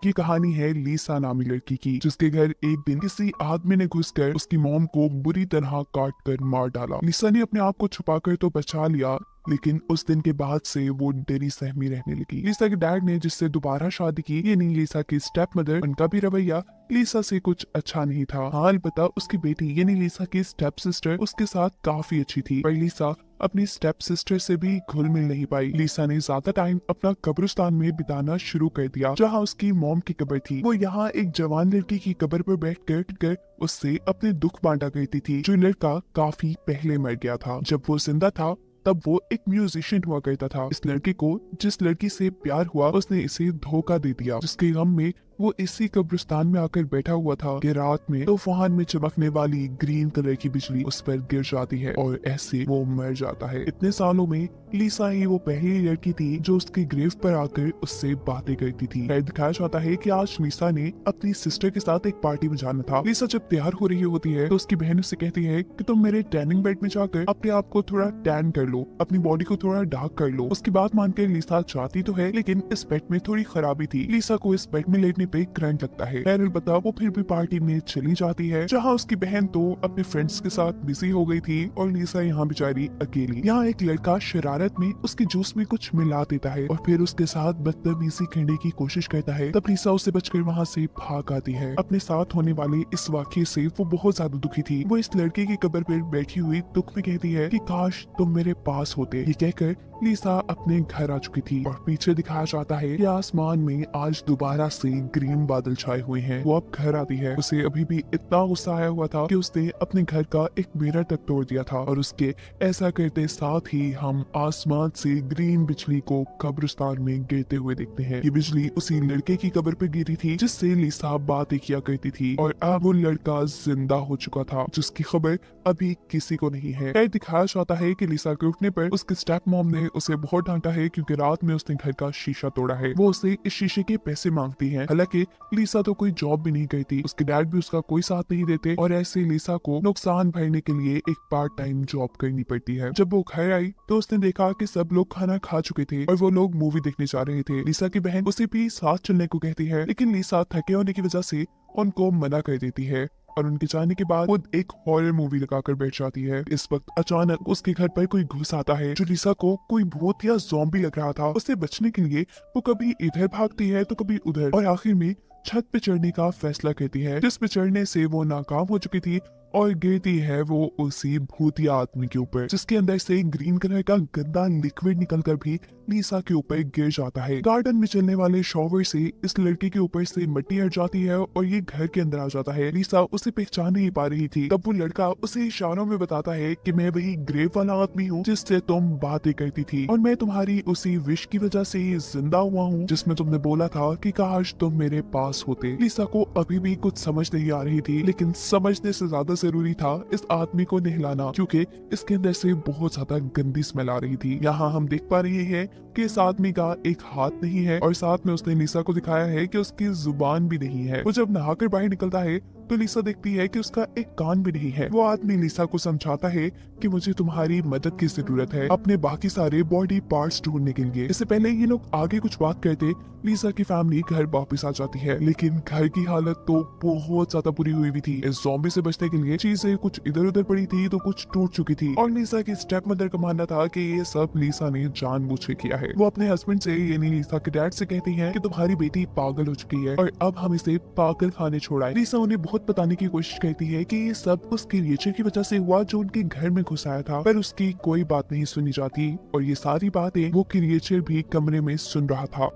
ये कहानी है लीसा नामी लड़की की, जिसके घर एक दिन किसी आदमी ने घुसकर उसकी मॉम को बुरी तरह काट कर मार डाला। लीसा ने अपने आप को छुपाकर तो बचा लिया, लेकिन उस दिन के बाद से वो डरी सहमी रहने लगी। लीसा के डैड ने जिससे दोबारा शादी की, ये नहीं लीसा की स्टेप मदर, उनका भी रवैया लीसा से कुछ अच्छा नहीं था। हाँ, अलबत्ता उसकी बेटी यानी लीसा की स्टेप सिस्टर उसके साथ काफी अच्छी थी, पर लीसा अपनी स्टेप सिस्टर से भी घुल मिल नहीं पाई। लीसा ने ज्यादा टाइम अपना कब्रिस्तान में बिताना शुरू कर दिया, जहाँ उसकी मॉम की कब्र थी। वो यहाँ एक जवान लड़की की कब्र पर बैठकर उससे अपने दुख बांटा करती थी। जो लड़का काफी पहले मर गया था। जब वो जिंदा था तब वो एक म्यूजिशियन हुआ करता था। इस लड़के को जिस लड़की से प्यार हुआ उसने इसे धोखा दे दिया, जिसके गम में वो इसी कब्रिस्तान में आकर बैठा हुआ था कि रात में तूफान में चमकने वाली ग्रीन कलर की बिजली उस पर गिर जाती है और ऐसे वो मर जाता है। इतने सालों में लीसा ही वो पहली लड़की थी जो उसके ग्रेव पर आकर उससे बातें करती थी। दिखाया जाता है कि आज लीसा ने अपनी सिस्टर के साथ एक पार्टी में जाना था। लीसा जब तैयार हो रही होती है तो उसकी बहन उससे कहती है कि तुम मेरे टैनिंग बेड में जाकर अपने आप को थोड़ा टैन कर लो, अपनी बॉडी को थोड़ा डार्क कर लो। उसकी बात मानकर लीसा चाहती तो है, लेकिन इस बेड में थोड़ी खराबी थी। लीसा को इस बेड में लेटने पे करंट लगता है। अलबत्ता वो फिर भी पार्टी में चली जाती है, जहाँ उसकी बहन तो अपने फ्रेंड्स के साथ बिजी हो गई थी और लीसा यहाँ बेचारी अकेली। यहाँ एक लड़का शरारत में उसके जूस में कुछ मिला देता है और फिर उसके साथ बदतमीजी करने की कोशिश करता है। तब लीसा उसे बचकर वहाँ से भाग आती है। अपने साथ होने वाले इस वाकये से वो बहुत ज्यादा दुखी थी। वो इस लड़के की कब्र पर बैठी हुई दुख में कहती है कि काश तुम मेरे पास होते। ये कहकर लीसा अपने घर आ चुकी थी और पीछे दिखाया जाता है कि आसमान में आज दोबारा से ग्रीन बादल छाए हुए हैं। वो अब घर आती है। उसे अभी भी इतना गुस्सा आया हुआ था कि उसने अपने घर का एक मिरर तक तोड़ दिया था और उसके ऐसा करते साथ ही हम आसमान से ग्रीन बिजली को कब्रिस्तान में गिरते हुए देखते हैं। ये बिजली उसी लड़के की कब्र पे गिरी थी जिससे लीसा बातें किया करती थी और अब वो लड़का जिंदा हो चुका था, जिसकी खबर अभी किसी को नहीं है। दिखाया जाता है कि लीसा के उठने पर उसके स्टेप मॉम ने उसे बहुत डांटा है, क्योंकि रात में उसने घर का शीशा तोड़ा है। वो उसे इस शीशे के पैसे मांगती है। हालांकि लीसा तो कोई जॉब भी नहीं करती, उसके डैड भी उसका कोई साथ नहीं देते और ऐसे लीसा को नुकसान भरने के लिए एक पार्ट टाइम जॉब करनी पड़ती है। जब वो घर आई तो उसने देखा कि सब लोग खाना खा चुके थे और वो लोग मूवी देखने जा रहे थे। लीसा की बहन उसे भी साथ चलने को कहती है, लेकिन लीसा थके होने की वजह से उनको मना कर देती है और उनके जाने के बाद खुद एक हॉरर मूवी लगाकर बैठ जाती है। इस वक्त अचानक उसके घर पर कोई घुस आता है जो लीसा को कोई भूत या ज़ॉम्बी लग रहा था। उससे बचने के लिए वो कभी इधर भागती है तो कभी उधर और आखिर में छत पे चढ़ने का फैसला करती है, जिस पे चढ़ने से वो नाकाम हो चुकी थी और गिरती है वो उसी भूतिया आदमी के ऊपर, जिसके अंदर से ग्रीन कलर का गंदा लिक्विड निकलकर भी लीसा के ऊपर गिर जाता है। गार्डन में चलने वाले शॉवर से इस लड़के के ऊपर से मिट्टी हट जाती है और ये घर के अंदर आ जाता है। लीसा उसे पहचान नहीं पा रही थी। तब वो लड़का उसे इशारों में बताता है कि मैं वही ग्रेव वाला आदमी हूँ जिससे तुम बातें करती थी और मैं तुम्हारी उसी विश की वजह से जिंदा हुआ हूँ जिसमें तुमने बोला था कि काश तुम मेरे पास होते। लीसा को अभी भी कुछ समझ नहीं आ रही थी, लेकिन समझने से ज्यादा जरूरी था इस आदमी को नहलाना, क्योंकि इसके अंदर से बहुत ज्यादा गंदी स्मेल आ रही थी। यहाँ हम देख पा रहे हैं कि इस आदमी का एक हाथ नहीं है और साथ में उसने लीसा को दिखाया है कि उसकी जुबान भी नहीं है। वो जब नहाकर बाहर निकलता है तो लीसा देखती है कि उसका एक कान भी नहीं है। वो आदमी लीसा को समझाता है कि मुझे तुम्हारी मदद की जरूरत है अपने बाकी सारे बॉडी पार्ट्स ढूंढने के लिए। इससे पहले ये लोग आगे कुछ बात करते लीसा की फैमिली घर वापस आ जाती है, लेकिन घर की हालत तो बहुत ज्यादा बुरी हुई हुई थी। इस ज़ॉम्बी से बचने के लिए चीजें कुछ इधर उधर पड़ी थी तो कुछ टूट चुकी थी और लीसा की स्टेप मदर का मानना था कि ये सब लीसा ने जानबूझ के किया है। वो अपने हस्बैंड से यानी लीसा के डैड से कहती है कि तुम्हारी बेटी पागल हो चुकी है और अब हम इसे पागल खाने छोड़ाए। लीसा उन्हें बहुत बताने की कोशिश करती है कि ये सब उस क्रिएचर की वजह से हुआ जो उनके घर में घुस आया था, पर उसकी कोई बात नहीं सुनी जाती और ये सारी बातें वो क्रिएचर भी कमरे में सुन रहा था।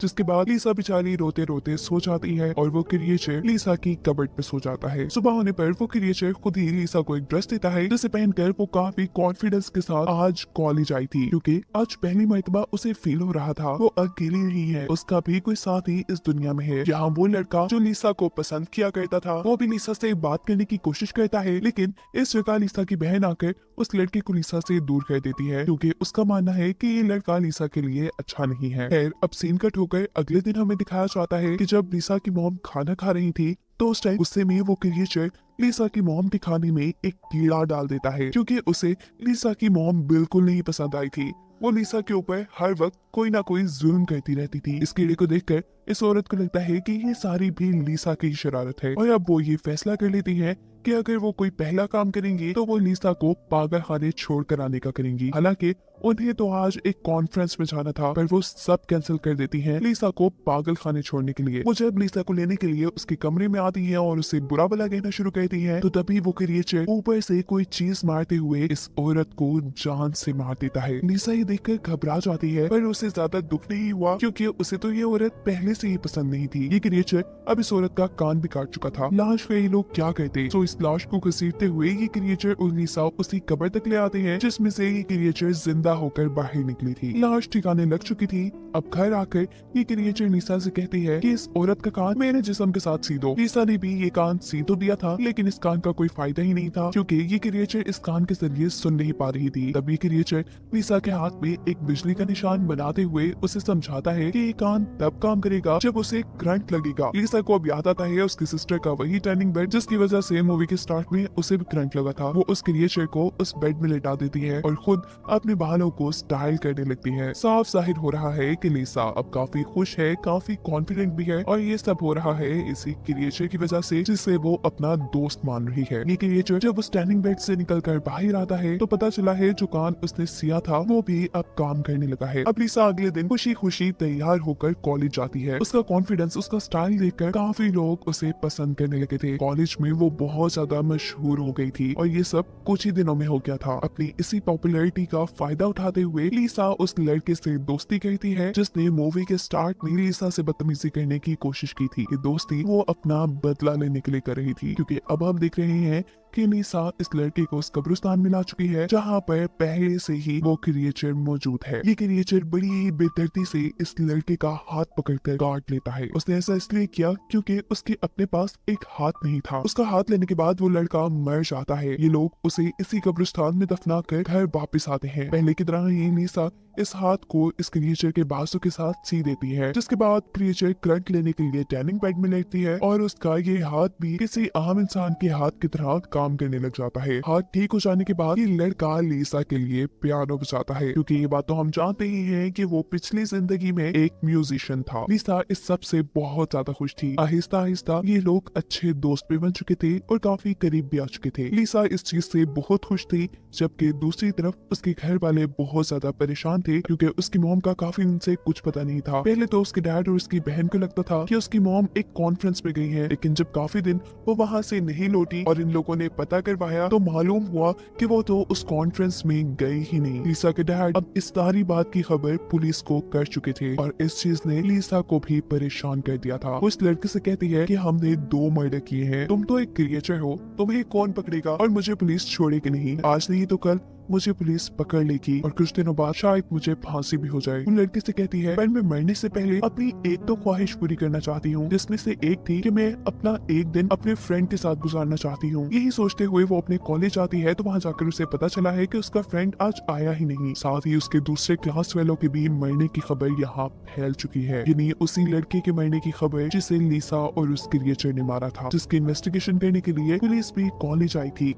जिसके बाद लीसा बेचारी रोते रोते सो जाती है और वो क्रिएचर लीसा की कबर्ड पे सो जाता है। सुबह होने पर वो क्रिएचर खुद ही लीसा को एक ड्रेस देता है जिसे पहनकर वो काफी कॉन्फिडेंस के साथ आज कॉलेज आई थी, क्योंकि आज पहली मर्तबा उसे फील हो रहा था वो अकेली नहीं है, उसका भी कोई साथी इस दुनिया में है। यहाँ वो लड़का जो लीसा को पसंद किया करता था वो भी लीसा से बात करने की कोशिश करता है, लेकिन इस जगह लीसा की बहन आकर उस लड़के को लीसा से दूर कर देती है, क्योंकि उसका मानना है कि ये लड़का लीसा के लिए अच्छा नहीं है। खैर, अब सीन कट होकर अगले दिन हमें दिखाया जाता है कि जब लीसा की मॉम खाना खा रही थी तो उस टाइम गुस्से में वो क्रिएचर लीसा की मॉम के खाने में एक कीड़ा डाल देता है, क्योंकि उसे लीसा की मॉम बिल्कुल नहीं पसंद आई थी। वो लीसा के ऊपर हर वक्त कोई ना कोई जुल्म करती रहती थी। इस कीड़े को देखकर इस औरत को लगता है कि ये सारी भी लीसा की शरारत है और अब वो ये फैसला कर लेती है कि अगर वो कोई पहला काम करेंगी तो वो लीसा को पागल खाने छोड़ कर आने का करेंगी। हालांकि उन्हें तो आज एक कॉन्फ्रेंस में जाना था, पर वो सब कैंसिल कर देती हैं लीसा को पागल खाने छोड़ने के लिए। वो जब लीसा को लेने के लिए उसके कमरे में आती है और उसे बुरा भला कहना शुरू करती है, तो तभी वो क्रिएचर ऊपर से कोई चीज मारते हुए इस औरत को जान से मार देता है। लीसा ये देखकर घबरा जाती है, पर उसे ज्यादा दुख नहीं हुआ क्योंकि उसे तो ये औरत पहले से ही पसंद नहीं थी। ये क्रिएचर अब इस औरत का कान भी काट चुका था। लाश पे ये लोग क्या कहते, तो इस लाश को घसीटते हुए ये क्रिएचर और लीसा उसी कब्र तक ले आते हैं जिसमें से ये क्रिएचर जिंदा होकर बाहर निकली थी। लाश ठिकाने लग चुकी थी। अब घर आकर ये क्रिएचर लीसा से कहती है कि इस औरत का कान मेरे जिस्म के साथ सी दो। लीसा ने भी ये कान सी तो दिया था, लेकिन इस कान का कोई फायदा ही नहीं था क्योंकि ये क्रिएचर इस कान के जरिए सुन नहीं पा रही थी। तब ये क्रिएचर लीसा के हाथ में एक बिजली का निशान बनाते हुए उसे समझाता है कि ये कान तब काम करेगा जब उसे करंट लगेगा। लीसा को अब याद आता है उसकी सिस्टर का वही टर्निंग बेड जिसकी वजह से मूवी के स्टार्ट में उसे भी करंट लगा था। वो उस क्रिएचर को उस बेड में लेटा देती है और खुद अपने बालों को स्टाइल करने लगती है। साफ जाहिर हो रहा है कि लीसा अब काफी खुश है, काफी कॉन्फिडेंट भी है और ये सब हो रहा है इसी क्रिएचर की वजह से जिसे वो अपना दोस्त मान रही है। ये क्रिएचर जब उस टर्निंग बेड से निकलकर बाहर आता है तो पता चला है जो कान उसने सिया था वो भी अब काम करने लगा है। अब लीसा अगले दिन खुशी खुशी तैयार होकर कॉलेज जाती है। उसका कॉन्फिडेंस, उसका स्टाइल देखकर काफी लोग उसे पसंद करने लगे थे। कॉलेज में वो बहुत ज्यादा मशहूर हो गई थी और ये सब कुछ ही दिनों में हो गया था। अपनी इसी पॉपुलैरिटी का फायदा उठाते हुए लीसा उस लड़के से दोस्ती करती है जिसने मूवी के स्टार्ट में लीसा से बदतमीजी करने की कोशिश की थी। ये दोस्ती वो अपना बदला लेने के लिए कर रही थी क्योंकि अब हम देख रहे हैं कि लीसा इस लड़के को उस कब्रिस्तान में ला चुकी है जहाँ पर पहले से ही वो क्रिएचर मौजूद है। ये क्रिएचर बड़ी ही बेदर्दी से इस लड़के का हाथ पकड़कर काट लेता है। उसने ऐसा इसलिए किया क्योंकि उसके अपने पास एक हाथ नहीं था। उसका हाथ लेने के बाद वो लड़का मर जाता है। ये लोग उसे इसी कब्रिस्तान में दफना कर घर वापस आते हैं। पहले की तरह ही लीसा इस हाथ को इस क्रिएचर के बाजू के साथ सी देती है, जिसके बाद क्रिएचर करंट लेने के लिए टैनिंग बेड में लेटती है और उसका ये हाथ भी किसी आम इंसान के हाथ की तरह काम करने लग जाता है। हाथ ठीक हो जाने के बाद ये लड़का लीसा के लिए पियानो बजाता है क्योंकि ये बात तो हम जानते ही हैं कि वो पिछली जिंदगी में एक म्यूजिशियन था। लीसा इस सब से बहुत ज्यादा खुश थी। आहिस्ता आहिस्ता ये लोग अच्छे दोस्त भी बन चुके थे और काफी करीब भी आ चुके थे। लीसा इस चीज से बहुत खुश थी, जबकि दूसरी तरफ उसके घर वाले बहुत ज्यादा परेशान थे क्योंकि उसकी मॉम का काफी दिन से कुछ पता नहीं था। पहले तो उसके डैड और उसकी बहन को लगता था कि उसकी मॉम एक कॉन्फ्रेंस में गई है, लेकिन जब काफी दिन वो वहाँ से नहीं लौटी और इन लोगों ने पता करवाया तो मालूम हुआ कि वो तो उस कॉन्फ्रेंस में गई ही नहीं। लीसा के डैड अब इस सारी बात की खबर पुलिस को कर चुके थे और इस चीज ने लीसा को भी परेशान कर दिया था। वो इस लड़के से कहती है कि हमने 2 मर्डर किए हैं, तुम तो एक क्रिएचर हो, तुम्हें कौन पकड़ेगा और मुझे पुलिस छोड़ेगी नहीं। आज नहीं तो कल मुझे पुलिस पकड़ लेगी और कुछ दिनों बाद शायद मुझे फांसी भी हो जाए। वो लड़के से कहती है पर मैं मरने से पहले अपनी एक तो ख्वाहिश पूरी करना चाहती हूँ, जिसमें से एक थी कि मैं अपना एक दिन अपने फ्रेंड के साथ गुजारना चाहती हूँ। यही सोचते हुए वो अपने कॉलेज आती है तो वहाँ जाकर उसे पता चला है कि उसका फ्रेंड आज आया ही नहीं। साथ ही उसके दूसरे क्लास वालों के भी मरने की खबर यहाँ फैल चुकी है, यानी उसी लड़के के मरने की खबर जिसे लीसा और उस क्रिएचर ने मारा था, जिसकी इन्वेस्टिगेशन करने के लिए पुलिस भी कॉलेज आई थी।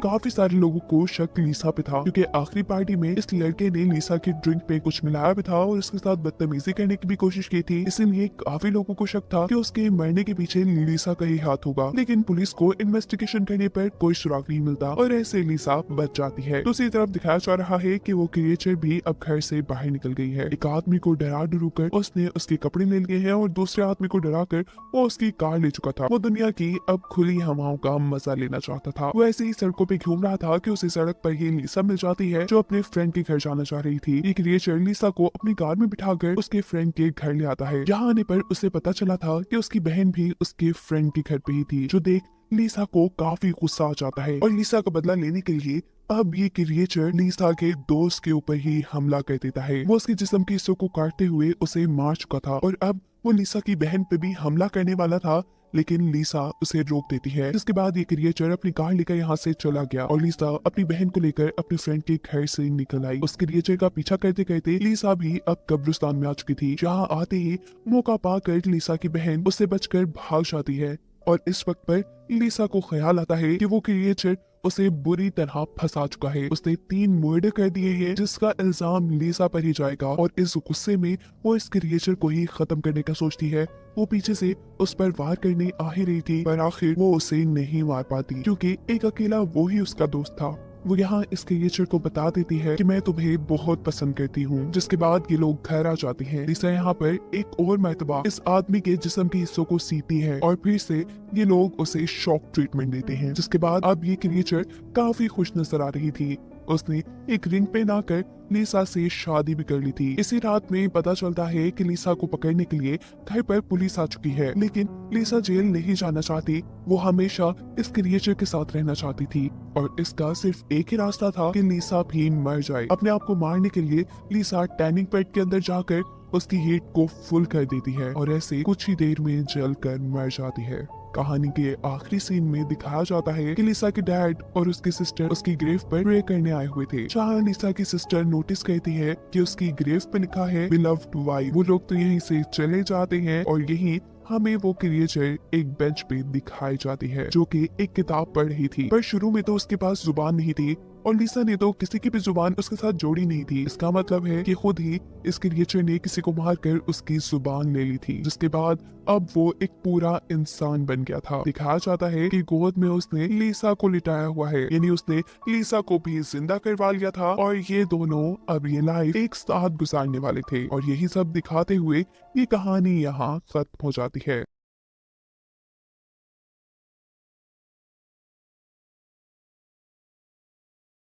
काफी सारे लोगों को शक लीसा पे था क्योंकि आखिरी पार्टी में इस लड़के ने लीसा की ड्रिंक पे कुछ मिलाया भी था और उसके साथ बदतमीजी करने की भी कोशिश की थी। इसलिए काफी लोगों को शक था कि उसके मरने के पीछे लीसा का ही हाथ होगा, लेकिन पुलिस को इन्वेस्टिगेशन करने पर कोई सुराग नहीं मिलता और ऐसे लीसा बच जाती है। दूसरी तरफ दिखाया जा रहा है कि वो क्रिएचर भी अब घर से बाहर निकल गई है। एक आदमी को डरा डरू कर उसने उसके कपड़े ले लिए हैं और दूसरे आदमी को डरा कर वो उसकी कार ले चुका था। वो दुनिया की अब खुली हवाओं का मजा लेना चाहता था। वो ऐसे ही सड़कों पे घूम रहा था कि उसे सड़क पर ही लीसा मिल जाती है जो अपने फ्रेंड के घर जाना चाह रही थी। एक क्रिएचर लीसा को अपनी कार में बिठाकर उसके फ्रेंड के घर ले आता है। यहाँ आने पर उसे पता चला था कि उसकी बहन भी उसके फ्रेंड के घर पे ही थी, जो देख लीसा को काफी गुस्सा आ जाता है और लीसा का बदला लेने के लिए अब ये क्रिएचर लीसा के दोस्त के ऊपर ही हमला कर देता है। वो उसके जिस्म के हिस्सों को काटते हुए उसे मार चुका था और अब वो लीसा की बहन पे भी हमला करने वाला था, लेकिन लीसा उसे रोक देती है। जिसके बाद ये क्रिएचर अपनी कार लेकर यहाँ से चला गया और लीसा अपनी बहन को लेकर अपने फ्रेंड के घर से निकल आई। उस क्रिएचर का पीछा करते करते लीसा भी अब कब्रिस्तान में आ चुकी थी। जहाँ आते ही मौका पाकर लीसा की बहन उससे बचकर भाग जाती है और इस वक्त पर लीसा को ख्याल आता है कि वो क्रिएचर उसे बुरी तरह फंसा चुका है। उसने 3 मर्डर कर दिए हैं जिसका इल्जाम लिसा पर ही जाएगा और इस गुस्से में वो इस क्रिएचर को ही खत्म करने का सोचती है। वो पीछे से उस पर वार करने आ ही रही थी पर आखिर वो उसे नहीं मार पाती क्योंकि एक अकेला वो ही उसका दोस्त था। वो यहाँ इस क्रिएचर को बता देती है कि मैं तुम्हें बहुत पसंद करती हूँ, जिसके बाद ये लोग घर आ जाते हैं। लिसा यहाँ पर एक और मर्तबा इस आदमी के जिस्म के हिस्सों को सीती है और फिर से ये लोग उसे शॉक ट्रीटमेंट देते हैं, जिसके बाद अब ये क्रिएचर काफी खुश नजर आ रही थी। उसने एक रिंग पहना कर लिसा से शादी भी कर ली थी। इसी रात में पता चलता है कि लिसा को पकड़ने के लिए घर पर पुलिस आ चुकी है, लेकिन लिसा जेल नहीं जाना चाहती। वो हमेशा इस क्रिएचर के साथ रहना चाहती थी और इसका सिर्फ एक ही रास्ता था कि लिसा भी मर जाए। अपने आप को मारने के लिए लिसा टैनिंग बेड के अंदर जाकर उसकी हीट को फुल कर देती है और ऐसे कुछ ही देर में जल कर मर जाती है। कहानी के आखिरी सीन में दिखाया जाता है कि लिसा के डैड और उसकी सिस्टर उसकी ग्रेव पर प्रे करने आए हुए थे। जहाँ लिसा की सिस्टर नोटिस करती है कि उसकी ग्रेव पे लिखा है बिलव्ड वाइफ। वो लोग तो यहीं से चले जाते हैं और यहीं हमें वो क्रिएचर एक बेंच पे दिखाई जाती है जो कि एक किताब पढ़ रही थी, पर शुरू में तो उसके पास जुबान नहीं थी और लिसा ने तो किसी की भी जुबान उसके साथ जोड़ी नहीं थी। इसका मतलब है कि खुद ही इस क्रिएचर ने किसी को मारकर उसकी जुबान ले ली थी, जिसके बाद अब वो एक पूरा इंसान बन गया था। दिखाया जाता है कि गोद में उसने लिसा को लिटाया हुआ है, यानी उसने लिसा को भी जिंदा करवा लिया था और ये दोनों अब ये लाइफ एक साथ गुजारने वाले थे। और यही सब दिखाते हुए ये कहानी यहाँ खत्म हो जाती है।